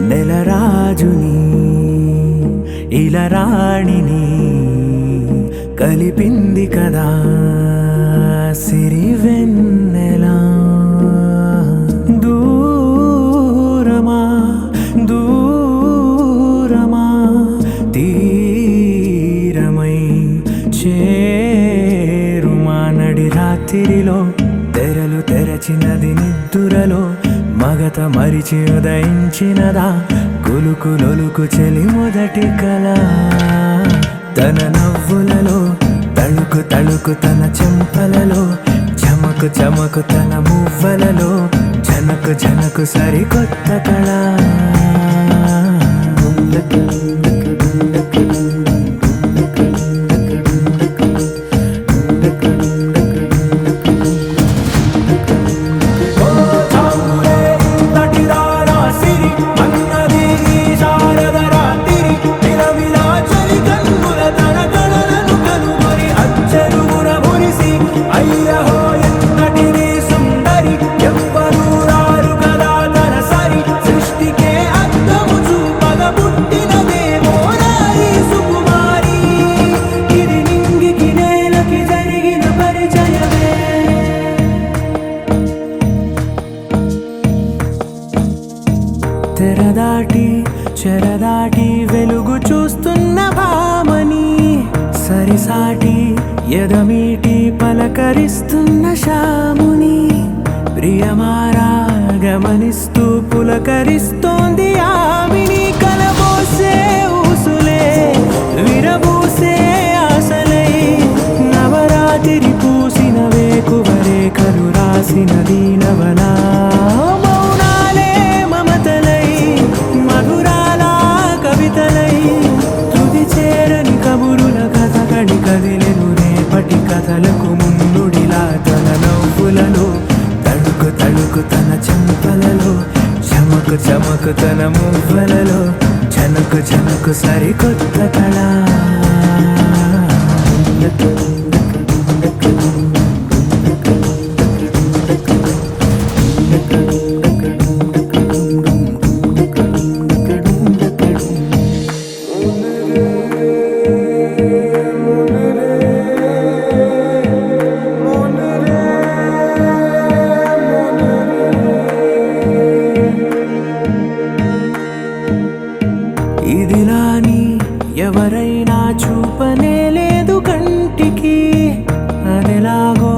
నెలరాజుని ఇలరాణిని కలిపింది కదా సిరివెన్నెలా. దూరమా దూరమా తీరమై చేరుమా నడి రాత్రిలో తెరలు తెరచినది నిద్దురలో మగత మరిచి ఉదయించినదా కులుకులొలుకు చెలి మొదటి కళ. తన నవ్వులలో తళుకు తళుకు తన చెంపలలో చమకు చమకు తన మువ్వలలో జనకు జనకు సరికొత్త కళ. తెరదాటి చెరదాటి వెలుగు చూస్తున్న భామని సరిసాటి ఎదమీటి పలకరిస్తున్న శాముని ప్రియమారా గమనిస్తూ పులకరిస్తోంది ఆవిని. కలబోసే ఊసులే విరబూసే ఆశలై నవరాత్రి పూసిన వేకువరేఖలు రాసిన దీనవనా. తుది చేరని కబురుల కథకడి కదిలెను రేపటి కథలకు ముందుడిలా. తన నవ్వులలో తడుకు తడుకు తన చెంపలలో చమకు చమకు తన మువ్వలలో జనకు జనకు సరికొత్త కళ. ఇదిలాని ఎవరైనా చూపనే లేదు కంటికి, అదెలాగో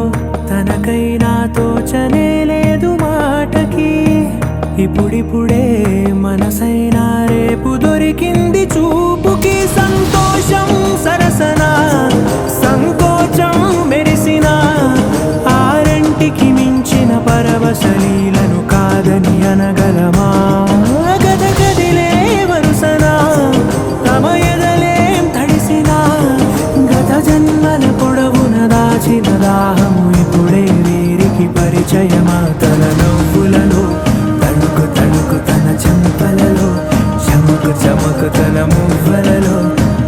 తనకైనా తోచనే లేదు మాటకి. ఇప్పుడిప్పుడే మనసైనా రేపు దొరికింది చూపుకి. సంతోషం సరసన సంకోచం మెరిసిన ఆరంటికి మించిన పరవశలీలను కాదని అనగలమా. గద గదిలే వరుసన తమ ఎదలేం తడిసిన గత జన్మల పొడవున దాచిన దాహము ఇప్పుడే వీరికి పరిచయమా. తన నవ్వులలో తడుకు తడుకు తన చెంపలలో చమకు చమకు తన మువ్వలలో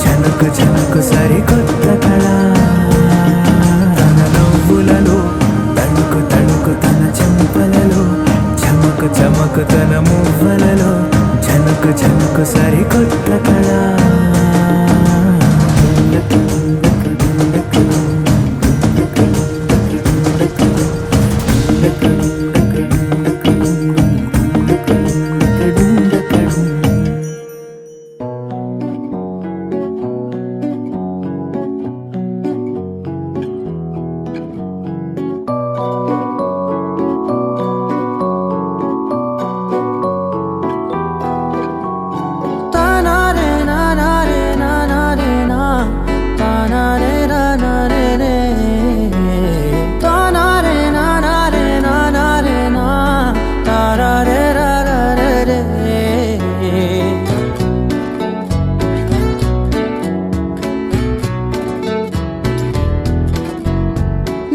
జనకు జనకు సరికొత్త కళ. తన నవ్వులలో తడుకు తడుకు తన చెంపలలో చమకు చమకు తన మువ్వలలో జనకు జనకు సరికొత్త కళ.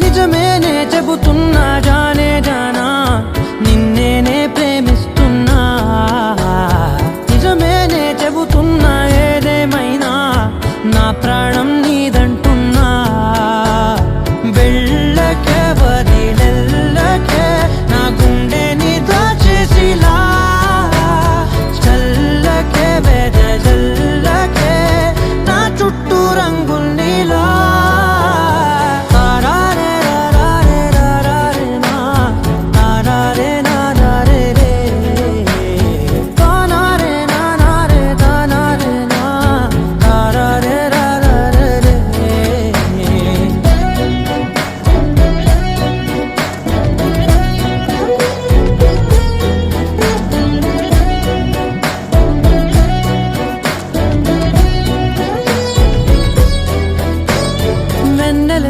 నిజమేనే చెబుతున్నా జానే జానా నిన్నేనే ప్రేమిస్తున్నా. నిజమేనే చెబుతున్నా ఏదేమైనా నా ప్రాణం నీదంటున్నా. వెళ్ళకే వదిలెళ్ళకే నా గుండెని దాచేసిలా, చల్లకే వెదజల్లకే నా చుట్టూ రంగుల్నిలా.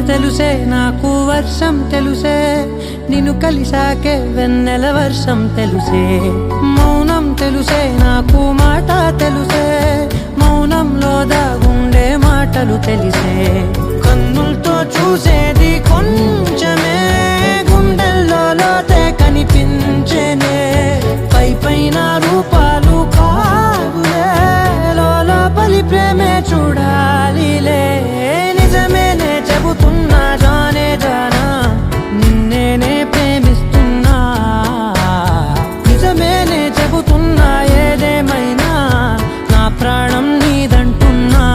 తెలుసే నాకు వర్షం తెలుసే, నిన్ను కలిసాకే వెన్నెల వర్షం తెలుసే. మౌనం తెలుసే నాకు మాట తెలుసే, మౌనంలో దాగుండే మాటలు తెలిసే. కన్నులతో చూసేది కొంచెమే, గుండెల్లో లోతే కనిపించేనే. పై పైన రూపాలు కాదులే, లోపలి ప్రేమే చూడాలిలే. నిజమేనే చెబుతున్నా జానే జానా, నిన్నేనే ప్రేమిస్తున్నా. నిజమేనే చెబుతున్నా ఏదేమైనా నా ప్రాణం నీదంటున్నా.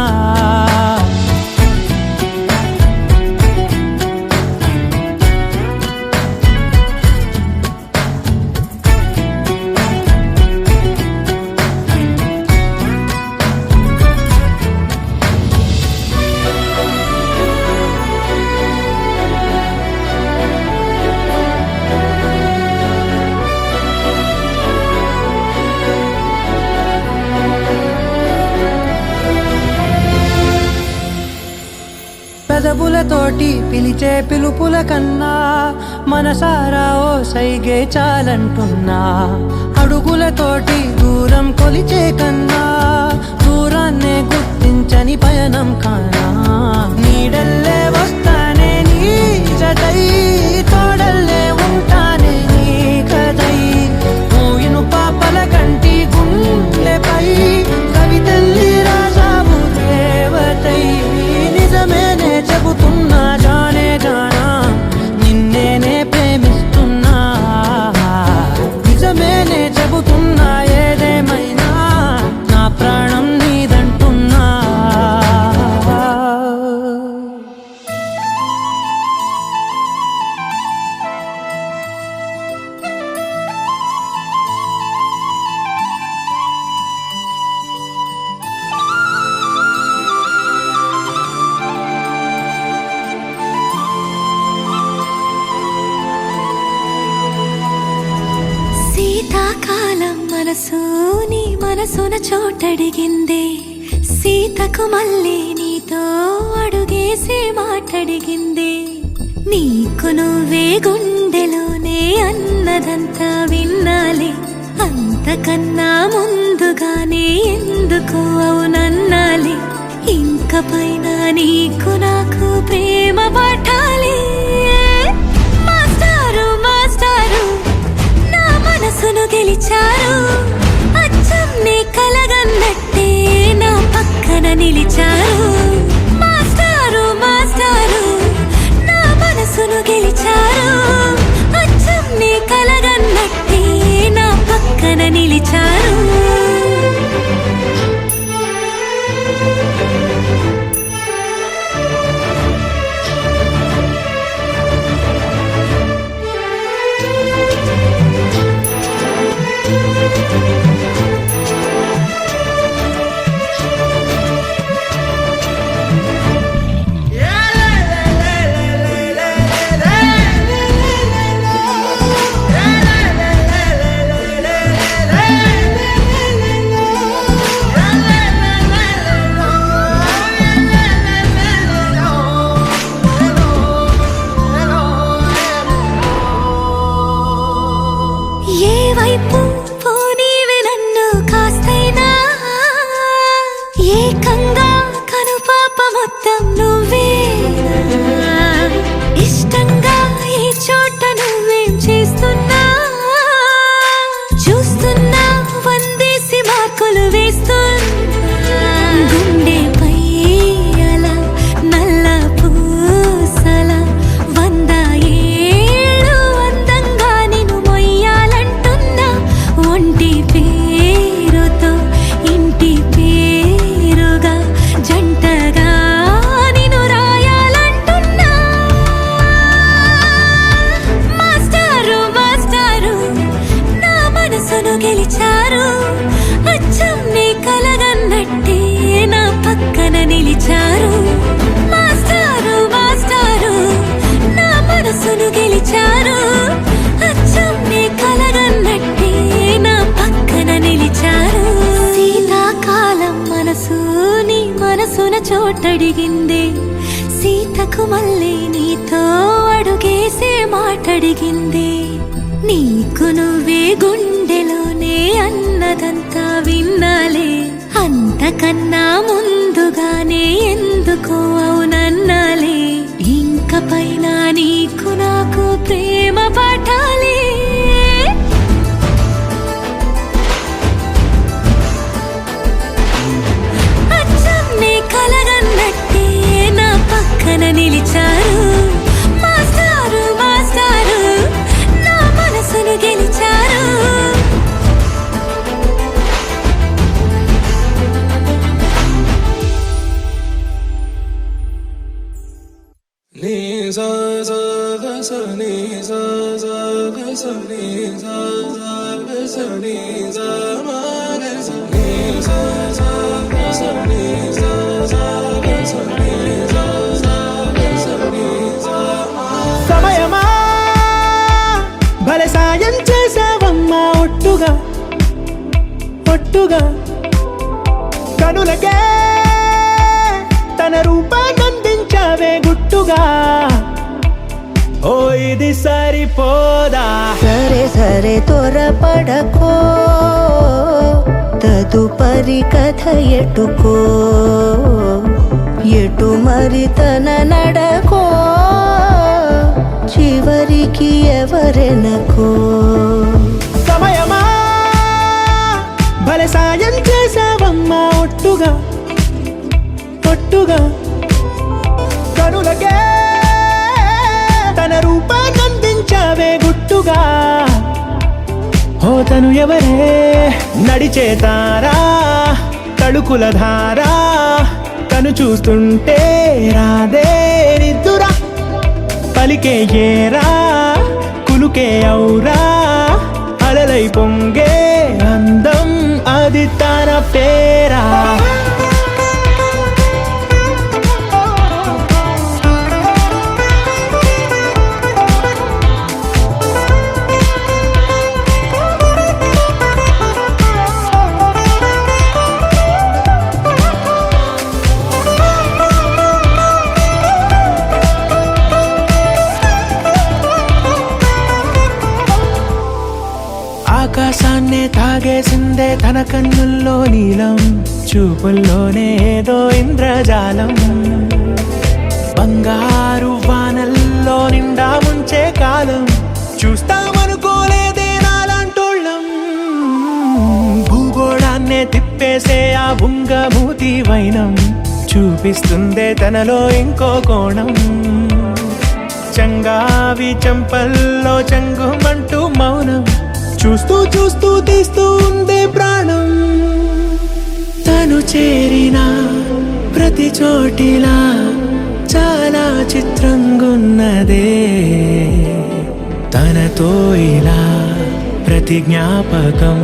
పెదవులతోటి పిలిచే పిలుపుల కన్నా మనసారా ఓ సైగే చాలంటున్నా. అడుగులతోటి దూరం కొలిచే కన్నా దూరాన్నే గుర్తించని పయనం కానా. నీడల్లే వస్తానే నీ జతై, తోడల్లే ఉంటానే నీ కథై. మోయిను పాపల కంటి గుండెపై కవితల్లి రాజావు దేవతై. నిజమేనే చెబుతున్నా జానే జానా, నిన్నేనే ప్రేమిస్తున్నా. నిజమేనే చెబుతున్నా ఏదేమైనా నా ప్రాణం నీదంటున్నా. శీతాకాలం మనసు నీ మనసున చోటడిగిందే. సీతకు మళ్ళీ నీతో అడుగేసి మాటడిగిందే. నీకు నువ్వే గుండెలోనే అన్నదంతా విన్నాలే. అంతకన్నా ముందుగానే ఎందుకు అవునన్నాలే. ఇంక పైన నీకు నాకు ప్రేమ పాఠాలే. మాస్టారు మాస్టారు నా మనసును గెలిచారు. అచ్చం నీ కలగన్నట్టే నా పక్కన నిలిచారు. మాస్టారు మాస్టారు నా మనసును గెలిచారు. అచ్చం నీ కలగన్నట్టే నా పక్కన నిలిచారు. నిలిచారు. మాస్టారు మాస్టారు నా మనసును గెలిచారు. అచ్చం నీ కలగన్నట్టే నా పక్కన నిలిచారు. శీతాకాలం మనసు నీ మనసున చోటడిగింది. సీతకు మళ్ళీ నీతో అడుగేసే మాటడిగింది. నీకు నువ్వే గుండెలోనే అన్నదంతా విన్నాలే. అంతకన్నా ముందుగానే ఎందుకో అవునన్నాలే. ఇంక పైన నీకు నాకు ప్రేమ పాఠాలే. అచ్చం నీ కలగన్నట్టే నా పక్కన నిలిచారు. మాస్టారు మాస్టారు నా మనసును గెలిచారు. సమయమా భలే సాయం చేసావమ్మా ఒట్టుగా ఒట్టుగా. కనులకే తన రూపాన్నందించావే గుట్టుగా. ఓ ఇది సరిపోదా. సరే సరే త్వరపడకో, తదుపరి కథ ఎటుకో. ఎటు మరి తన నడకో, చివరికి ఎవరెనకో. సమయమా భలే సాయం చేసావమ్మా ఒట్టుగా ఒట్టుగా. కనులకే తన రూపాన్నందించావే గుట్టుగా. ఓ తను ఎవరే నడిచే తారా, తడుకుల ధారా. తను చూస్తుంటే రాదే నిద్దురా. పలికే ఏరా కులుకే ఔరా. అలలై పొంగే అందం అది తన పేరా. ఆకాశాన్నే తాగేసిందే తన కన్నుల్లో నీలం. చూపుల్లోనే ఏదో ఇంద్రజాలం. బంగారు వానల్లో నిండా ముంచే కాలం. చూస్తామనుకోలేదే నాలాంటోళ్ళం. భూగోళాన్నే తిప్పేసే ఆ బుంగమూతి వైనం. చూపిస్తుందే తనలో ఇంకో కోణం. చంగావి చంపల్లో చంగుమంటూ మౌనం. చూస్తూ చూస్తూ తీస్తూ ఉందే ప్రాణం. తను చేరిన ప్రతి చోటిలా చాలా చిత్రంగున్నదే. తనతో ఇలా ప్రతి జ్ఞాపకం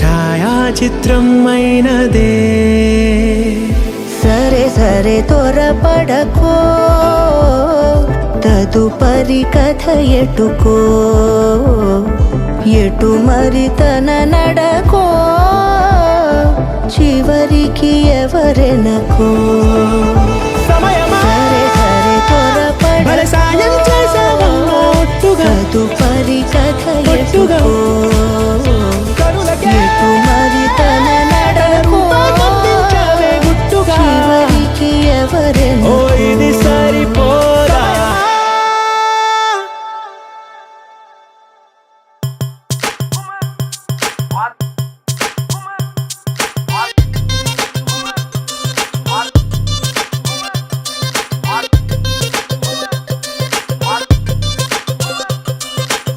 ఛాయాచిత్రం అయినదే. సరే సరే త్వరపడకో, తదుపరి కథ ఎటుకో. ఎటు మరి తన నడకో, చివరికి ఎవరెనకో. సమయమా సరే సరే భలే సాయం చేసావమ్మా ఒట్టుగా తదుపరి కథ ఒట్టుగా. ఎటుకో. కనులకే ఎటు మరి తన నడకో, రూపాన్నందించావే గుట్టుగా. చివరికి ఓ ఎవరెనకో. ఇది సరిపోదా.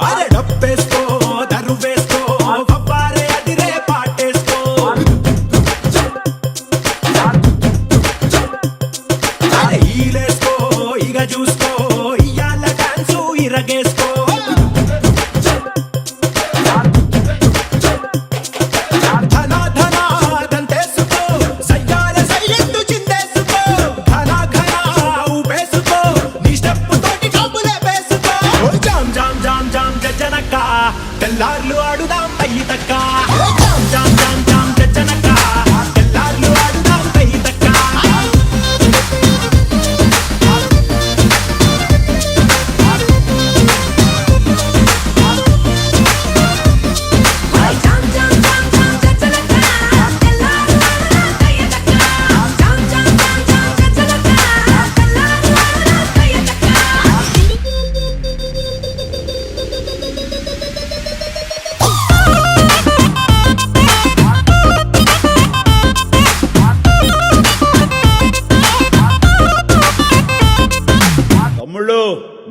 అరే డప్పేసుకో దరువేసుకో ఫవ్వారే అదిరే పాటేసుకో. అరే ఈలేసుకో ఇగ చూసుకో ఇయ్యాల డాన్సు ఇరగేసుకో. ధనా ధనా దంతేసుకో సయ్యాల సయ్యందు చిందేసుకో.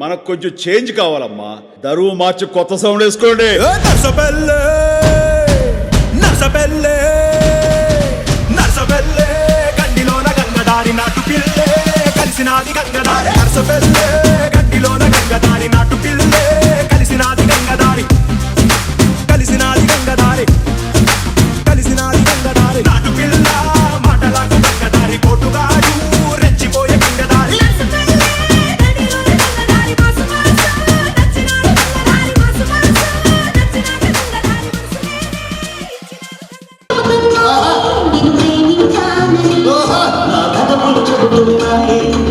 మనకు కొంచెం చేంజ్ కావాలమ్మా. దరువు మార్చి కొత్త సౌండ్ వేసుకోండి. నర్సపల్లె నర్సపల్లె నర్సపల్లె గండిలోన గంగదారి నాటు పిల్లే కలిసినాది గంగదారి. నర్సపల్లె గండిలోన గంగదారి నాటు పిల్లే కలిసినాది గంగదారి. కలిసినాది గంగదారి కలిసినాది గంగదారి. నాటు పిల్ల మాటలకు గంగదారి కోటుగాడు రెచ్చిపోయే గంగదారి.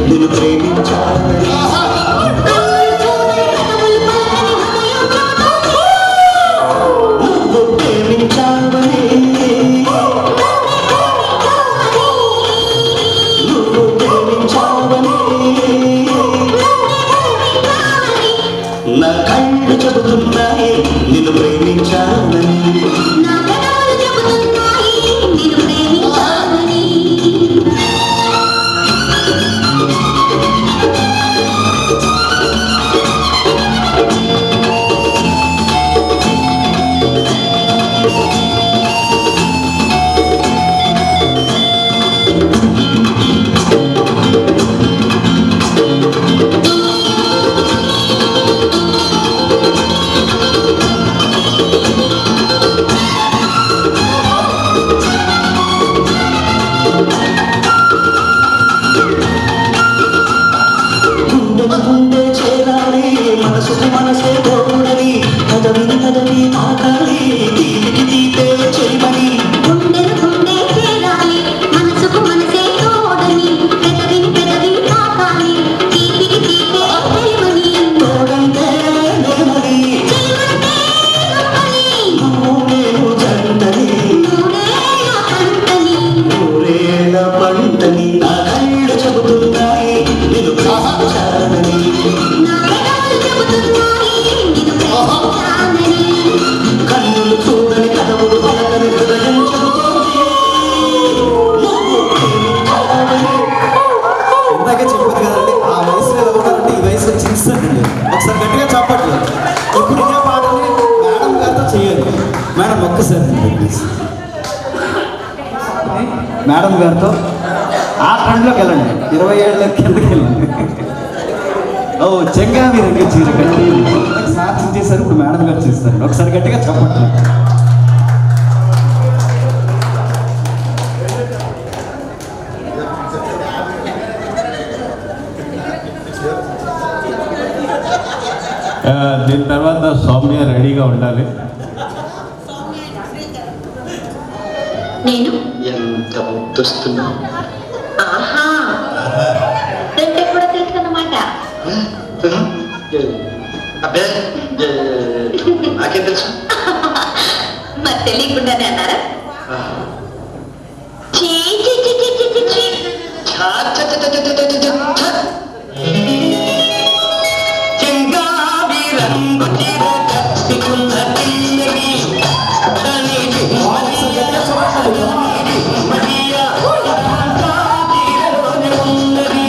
నిన్ను ప్రేమించాలని నువ్వు ప్రేమించావని నువ్వు ప్రేమించావని నా కళ్ళు చెబుతున్నాయి నిన్ను ప్రేమించాలని. గుండె చేరాలి మనసుకు మనసే తోడని కదవిని కదవి తాకాలి తీపికి తీపే చెలిమని. గుండె చేరాలి మనసుకు మనసే తోడని పెదవిని పెదవి తాకాలి తీపికి తీపే చెలిమని. తోడంటే నేమని చెలిమంటే నమ్మని నువ్వు నేను జంటని నూరేళ్ళ పంటని. నూరేళ్ళ పంటని నా కళ్ళు చెబుతున్నాయి నిన్ను ప్రేమించాలని. నా పెదవులు చెబుతున్నాయి నిన్ను ప్రేమించానని. కన్నులు చూడని కథవులు పలకని హృదయం చెబుతోంది నువ్వు ప్రేమించాలని. ఇందాకే చెప్పారు కదండి, ఆ వయసులో ఎలా ఉన్నారంటే ఈ వయసు చిస్తారండి. ఒకసారి గట్టిగా చెప్పట్లు. ఇప్పుడు ఇదే పాటని మేడం గారితో చేయాలి. మేడం ఒక్కసారి ప్లీజ్. మేడం గారితో ఆ ట్రెండ్లోకి వెళ్ళండి, 20 ఏళ్ళ కిందకి వెళ్ళండి. ఓ చెంగావి రంగు చీర కట్టి సాధ్యం చేశారు, ఇప్పుడు మేడం గారు చేస్తారు. ఒకసారి గట్టిగా చెప్పట్లు. దీని తర్వాత సౌమ్య రెడీగా ఉండాలి. నేను ఎంత ముద్దొస్తున్నా. ఆహా అంటే కూడా తెలుసు అన్నమాట. అబ్బే నాకేం తెలుసు. మరి తెలియకుండానే అన్నారా? చీ చీ చీ చీ చీ చీ చీ. ఛా, ఛ, ఛ, ఛ, ఛ, ఛ, ఛ, ఛ, ఛ. చెంగావి రంగు చీర కట్టుకున్న పిల్లకి దాని మరియా చీరలోనే ఉన్నది.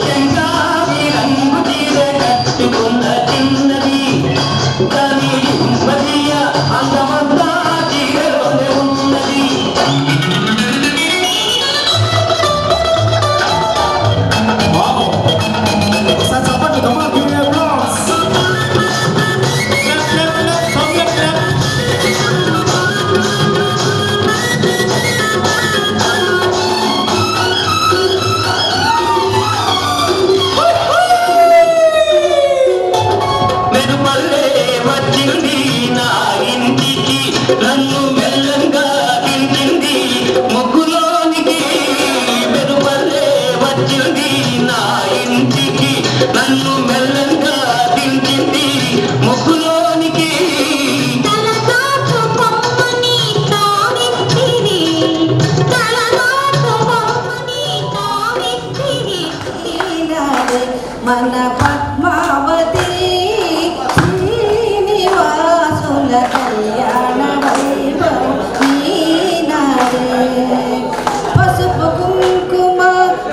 చెంగావి రంగు చీర కట్టుకున్న చిన్నది దాని మరియా అందమంతా చీరలోనే ఉన్నది. ఒకసారి చెప్పట్లు. Come on, give me applause. Clap, clap, clap. Soumya clap. మెరుపల్లే వచ్చింది నా ఇంటికి నన్ను మెల్లంగా తింటింది ముగ్గులోనికి. మెరుపల్లే వచ్చింది నా ఇంటికి నన్ను మెల్లంగా తింటింది ముగ్గులోనికి. తలనాటు బొమ్మని తావిచ్చిరి, తలనాటు బొమ్మని తావిచ్చిరి. ఈనాడు మన పద్మావతి శ్రీనివాసుని కన్నుల కళ్యాణ వైభవం ఈనాడే. పసుపు కుంకుమ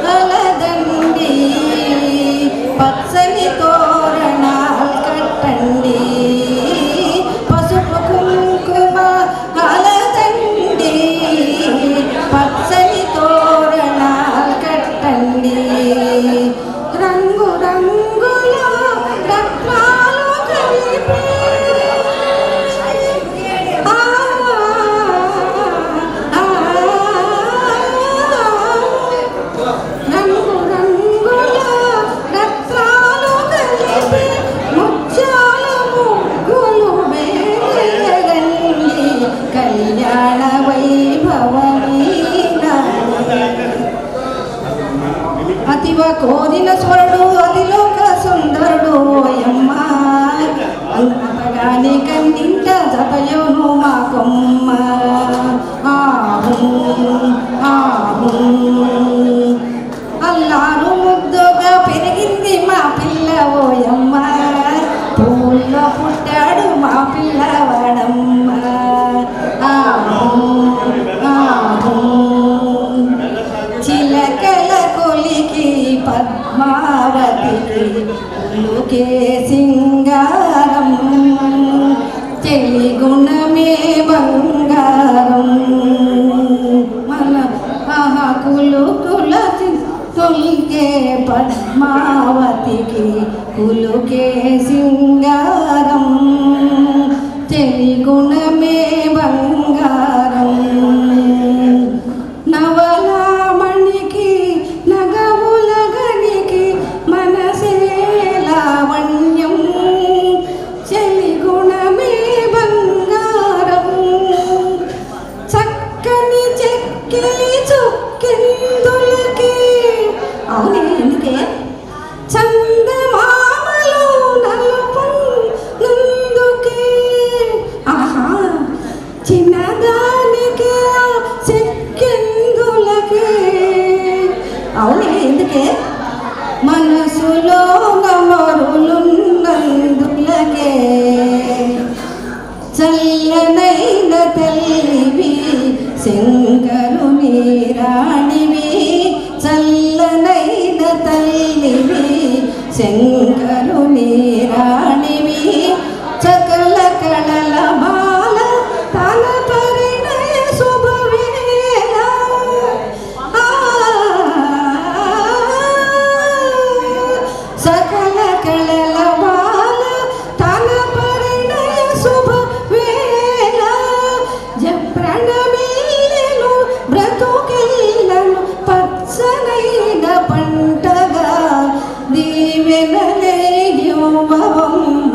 కలదండి, పచ్చని తోరణాలు కట్టండి. పసుపు కుంకుమ కలదండి, పచ్చని తోరణాలు కట్టండి. రంగు రంగుల రత్నాలు కలిపి రంగు రంగుల రత్నాలు కలిపి ముత్యాల ముగ్గులు వేయండి. కళ్యాణ వైభవమీనాడే. అతివ కోరిన స్వరుడు అతిలోక సుందరుడు ఓయమ్మ. అంతగానే కన్నింట జతయోను మా కొమ్మ. ఆహు ఆహు అల్లారు ముద్దుగా పెరిగింది మా పిల్ల ఓయమ్మ. పూల్లో పుట్టాడు మా పిల్లవాడమ్మ. ఆహు ఆహు చిలకల కొలికి పద్మావతికి ఉలుకే సింగారం. తెలిగుణమే బంగారం. మన కులుకుల తొలికే పద్మావతికి కులుకే సింగారం. తెలిగుణమే బంగారం. నవలామణికి నగవుల గనికి మనసే లావణ్యం. చెలిగుణమే బంగారం. చక్కని చెక్కిలి చుక్కిందులకి అవునే ఎందుకే చందమామలు నలుపు నందుకే. ఆహా చిన్నదానికి చెక్కిందులకి అవునే ఎందుకే మనసులో నమరులున్నందులకే. చల్లనైన తల్లివి శంకరుని రాణివి. చల్లనైన తల్లివి శంకరుని రాణివి. చకల కళల బాల తన పరిణయ శుభవేళ. సకల కళల బాల తన పరిణయ శుభవేళ. ప్రణమిల్లను బ్రతుకెళ్ళను పచ్చనైన పంటగా. దీవెనలే యువమ్మ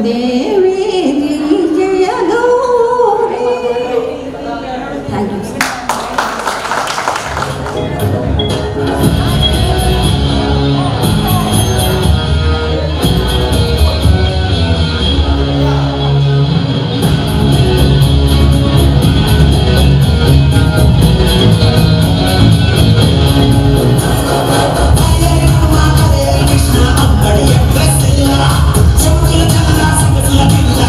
దేవి జయ Gauri. Thank you sir. Krishna అమ్మడి ఎక్కడ చెల్లా చెప్పుల చల్ల సంగతుల పిల్ల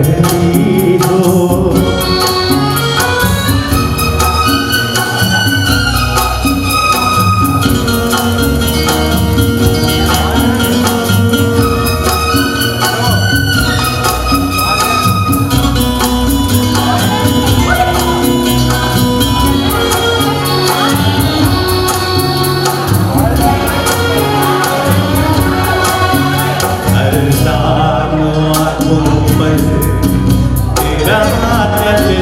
रही हो। तेरा हाथ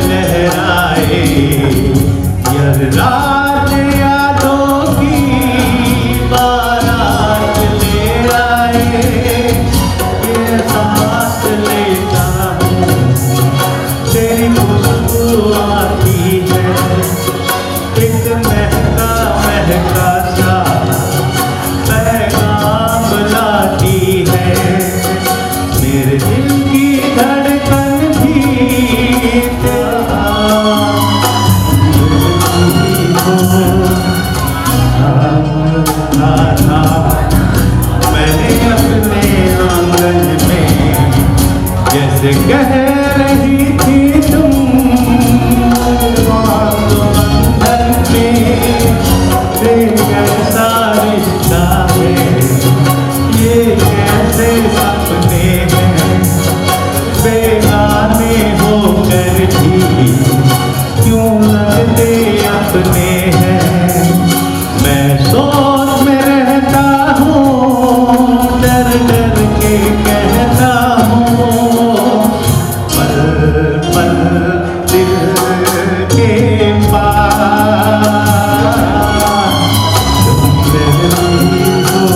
लहराए रात यादों की बारात ले आए, ये साथ लेता तेरी खुशबू आती है, एक महका महका सा पैगाम लाती है, मेरे दिल की धड़कन भी तेरा था। मैंने अपने आंगन में जैसे कह रही थी तुम बंधन में, कैसा रिश्ता है ये, कैसे सपने हैं बेगाने होकर भी क्यों लगते अपने हैं। मैं सोच में रहता हूँ, डर डर के कहता हूँ, पल पल दिल के पास तुम रहती हो।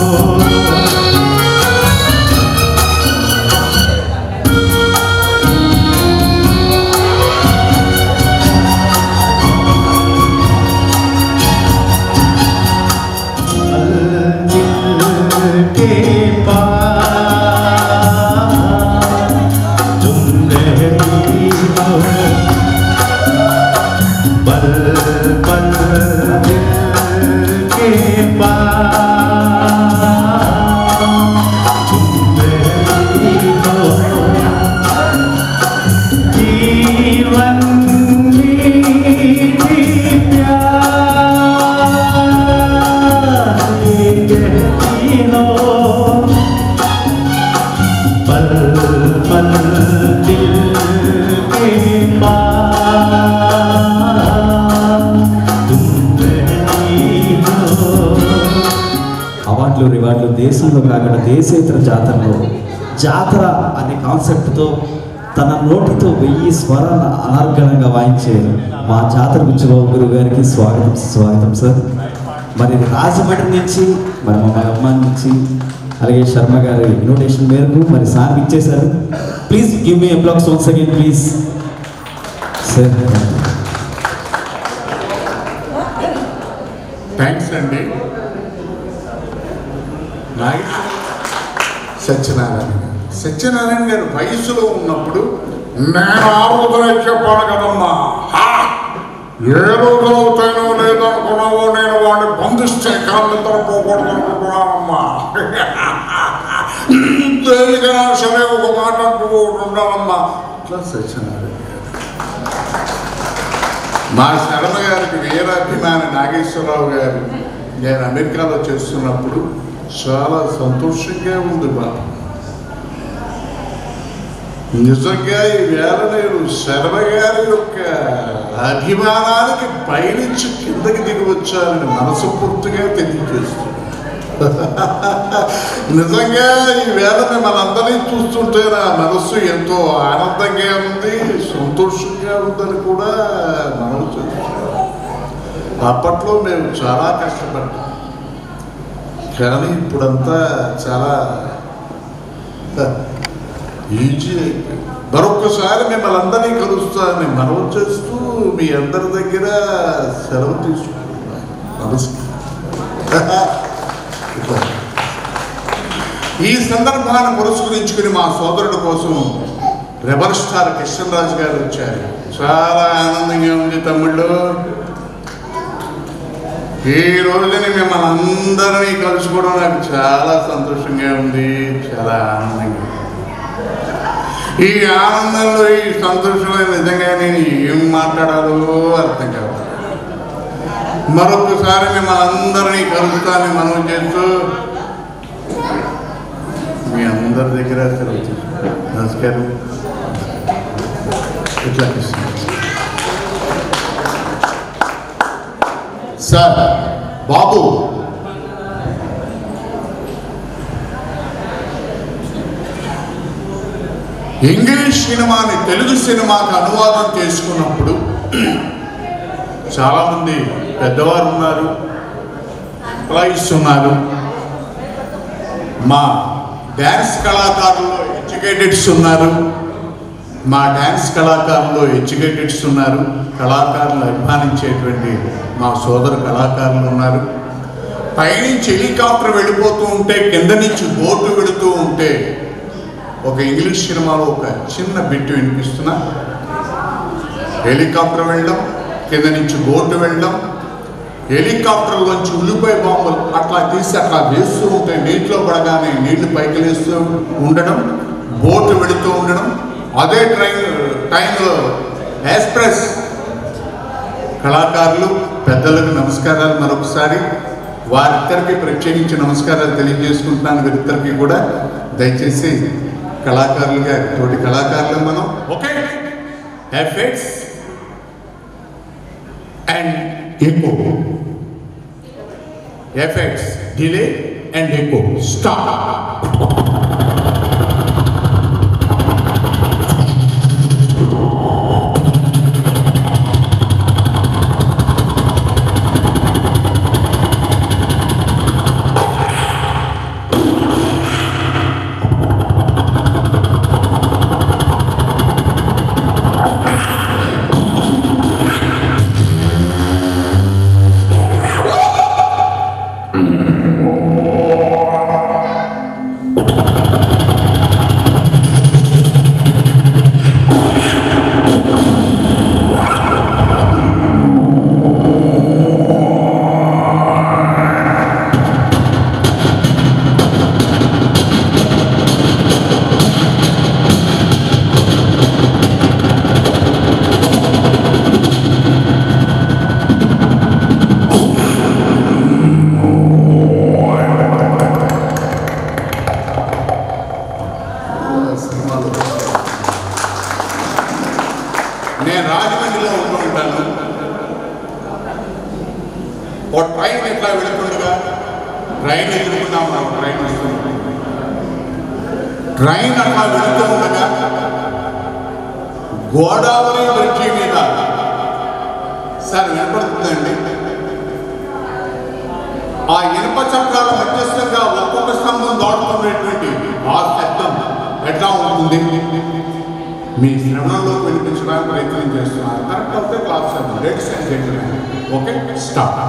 అవార్డులు రివార్డులు దేశంలో కాకుండా దేశేతర జాతరలో జాతర అనే కాన్సెప్ట్తో తన నోటితో 1000 స్వరాలను అనార్గణంగా వాయించే మా జాతర బుచ్చిబాబు గురువు గారికి స్వాగతం స్వాగతం సార్. మరి రాజమండ్రి నుంచి మరి మా అమ్మ నుంచి అలాగే శర్మ గారి ఇన్విటేషన్ మేరకు మరి సార్ ఇచ్చేశారు. Please give me applause once again please sir. Thanks అండి. సత్యనారాయణ గారు వయసులో ఉన్నప్పుడు నేను ఆ రోజునే చెప్పాను కదమ్మా, ఏ రోజు అవుతానో లేదనుకున్నావో నేను వాడిని బంధిస్తే కాళ్ళిద్దర పోకూడదు అనుకుంటున్నానమ్మా. దేనికైనా సరే ఒక మాట అంటూ ఉండాలమ్మా. ఇట్లా సత్యనారాయణ గారు. మా శర్మ గారికి వీరాభిమాని నాగేశ్వరరావు గారు నేను అమెరికాలో చేస్తున్నప్పుడు చాలా సంతోషంగా ఉంది బాబు. నిజంగా ఈవేళ నేను శర్మ గారి యొక్క అభిమానానికి పైనుంచి కిందకి దిగి వచ్చానని మనస్ఫూర్తిగా తెలియజేస్తున్నాను. నిజంగా ఈవేళ మిమ్మల్ని అందరినీ చూస్తుంటే నా మనస్సు ఎంతో ఆనందంగా ఉంది, సంతోషంగా ఉందని కూడా మనం చూస్తున్నాం. అప్పట్లో మేము చాలా కష్టపడ్డాం, కానీ ఇప్పుడంతా చాలా ఈజీ అయిపోయింది. మరొక్కసారి మిమ్మల్ని అందరినీ కలుస్తానని మనవి చేస్తూ మీ అందరి దగ్గర సెలవు తీసుకుంటున్నాను. నమస్కారం. ఈ సందర్భాన్ని పురస్కరించుకుని మా సోదరుడు కోసం రెబల్ స్టార్ కృష్ణరాజు గారు వచ్చారు. చాలా ఆనందంగా ఉంది తమ్ముళ్ళు. ఈ రోజుని మిమ్మల్ని అందరినీ కలుసుకోవడం నాకు చాలా సంతోషంగా ఉంది, చాలా ఆనందంగా ఉంది. ఈ ఆనందంలో ఈ సంతోషంలో నిజంగా నేను ఏం మాట్లాడాలో అర్థం కాదు. మరొకసారి మిమ్మల్ని అందరినీ కలుస్తానని మనం చేస్తూ మీ అందరి దగ్గర సెలవు తీసుకుంటాను. నమస్కారం. ఇట్లా సార్ బాబు ఇంగ్లీష్ సినిమాని తెలుగు సినిమాకి అనువాదం చేసుకున్నప్పుడు చాలామంది పెద్దవారు ఉన్నారు, ఎంప్లాయీస్ ఉన్నారు, మా డ్యాన్స్ కళాకారులు ఎడ్యుకేటెడ్స్ ఉన్నారు, కళాకారులు అభిమానించేటువంటి మా సోదర కళాకారులు ఉన్నారు. పైనుంచి హెలికాప్టర్ వెళ్ళిపోతూ ఉంటే, కింద నుంచి బోటు వెళుతూ ఉంటే ఒక ఇంగ్లీష్ సినిమాలో ఒక చిన్న బిట్టు వినిపిస్తున్నా. హెలికాప్టర్ వెళ్ళడం, కింద నుంచి బోటు వెళ్ళడం, హెలికాప్టర్లోంచి ఉల్లిపాయ బాంబులు అట్లా తీసి అట్లా వేస్తూ ఉంటే నీటిలో పడగానే నీళ్లు పైకి లేస్తూ ఉండడం, బోటు వెళుతూ ఉండడం. అదే టైంలో ఎక్స్ప్రెస్ కళాకారులు పెద్దలకు నమస్కారాలు. మరొకసారి వారిద్దరికి ప్రత్యేకించి నమస్కారాలు తెలియజేసుకుంటున్నాను. వీరిద్దరికి కూడా దయచేసి కళాకారులుగా తోటి కళాకారులు మనం okay effects and echo, effects delay and echo stop. నేను రాజమండ్రిలో ఉంటూ ఉంటాను. ఒక ట్రైన్ ఎట్లా వెళుతుండగా ట్రైన్ ఎదుర్కొన్నాం. ట్రైన్ వస్తుంది, ట్రైన్ అట్లా వెళుతూ ఉండగా గోదావరి బ్రిడ్జి మీద సార్ వినపడుతుందండి. ఆ ఇనుప చక్రాల మధ్యస్థంగా ఒక్కొక్క స్తంభం దాటుతున్నటువంటి ఆ శబ్దం ఎట్లా ఉంటుంది మీ శ్రవణంలో వినిపించడానికి ప్రయత్నం చేస్తున్నారు. కరెక్ట్ అవుతే class ladies and gentlemen. Okay start.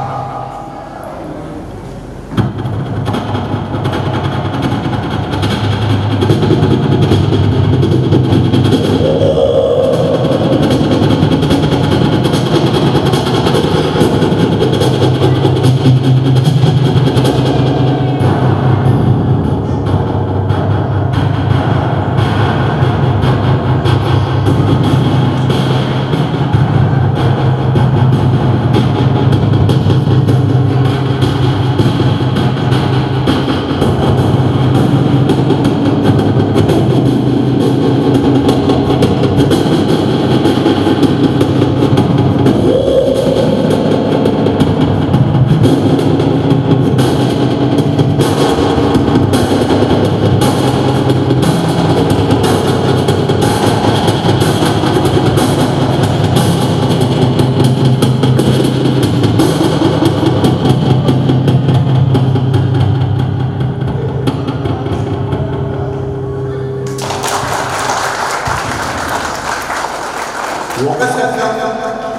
ఒక శబ్దం,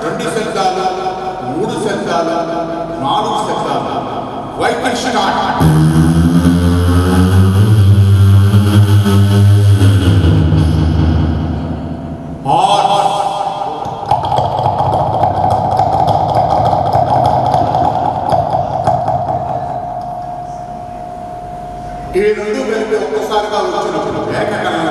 రెండు శబ్దాలు, మూడు శబ్దాలు, నాలుగు శబ్దాలు. White start. ఈ రెండు కలిపి ఒక్కసారిగా వచ్చినప్పుడు ఏకగణన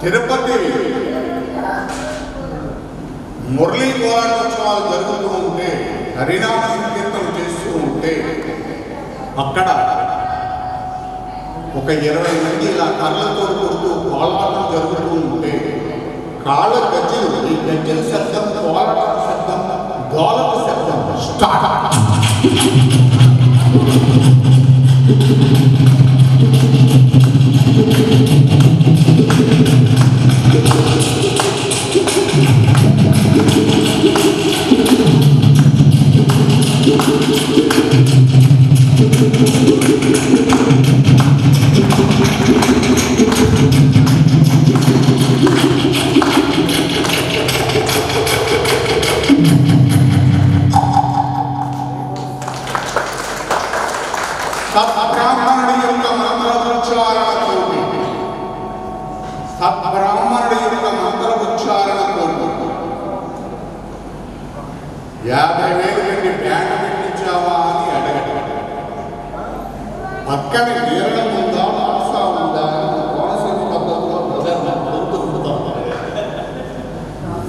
తిరుపతి మురళీ పోరాటోత్సవాలు జరుగుతూ ఉంటే, హరినామ సంకీర్తన చేస్తూ ఉంటే, అక్కడ ఒక 20 మంది ఇలా కర్రలతో కొడుతూ పోరాటం జరుగుతూ ఉంటే, కాళ్ళ గజ్జలు, ఈ గజ్జల శబ్దం, పోరాటం శబ్దం, గోలక శబ్దం స్టార్ట్. సద్బ్రాహ్మణుడి యొక్క మంత్రోచ్చారణతోటి, సద్బ్రాహ్మణుడి యొక్క మంత్రోచ్చారణతోటి 50,000 పెట్టి బ్యాండ్ పెట్టించావా అని అడగడం, పక్కన నీరడం ఉందా, మాసా ఉందా, కోనసీమ పద్ధతిలో కొడుతుంటాం.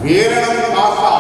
వీరణం కాసా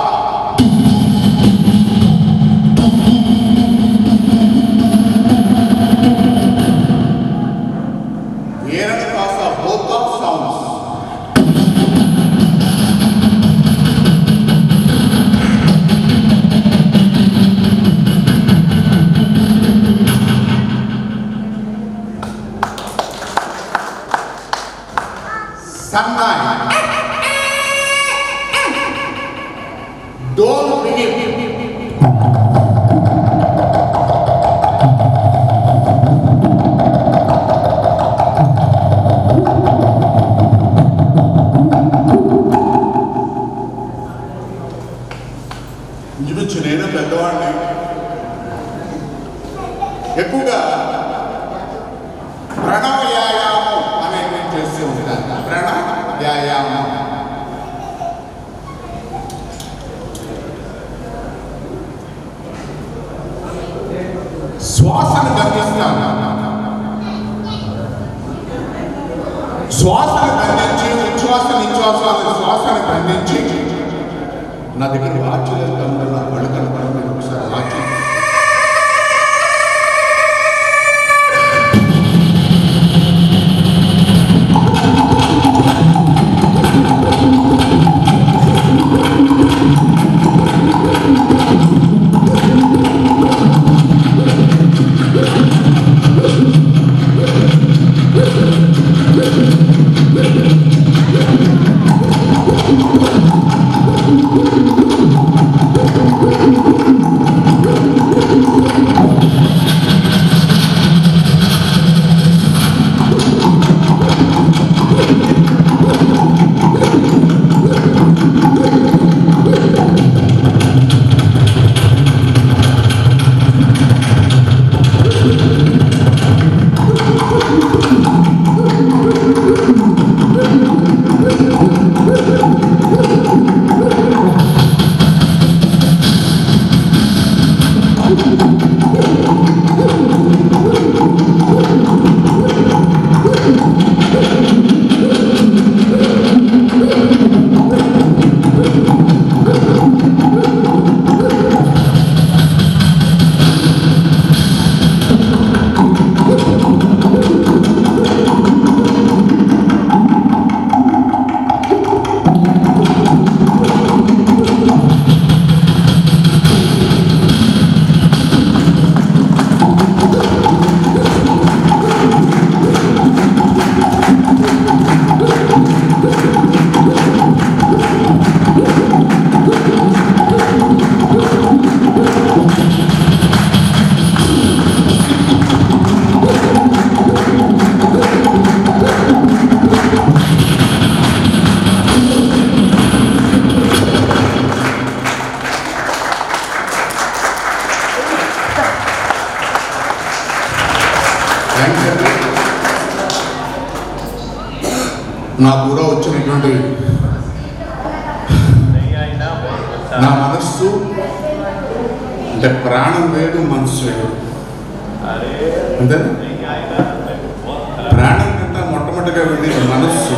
don't begin. ఇంచుమించు నేను పెద్దవాడిని, ఎక్కువగా ప్రణవ వ్యాయామం అనేది చేస్తూ ఉంటాను. ప్రణవ వ్యాయామం శ్వాసను బంధిస్తాను. శ్వాసను బంధించి ఉచ్ఛ్వాస నిశ్వాసాలను శ్వాసను బంధించి నా దగ్గర వాచ్యం కనుక పళ్ళు కనపడమని ఒకసారి వాచ్యం నాకు కూడా వచ్చినటువంటి నా మనస్సు అంటే ప్రాణం వేరు, మనస్సు వేరు. అంతే, ప్రాణం కంటే మొట్టమొదటిగా వెళ్ళేది మనస్సు.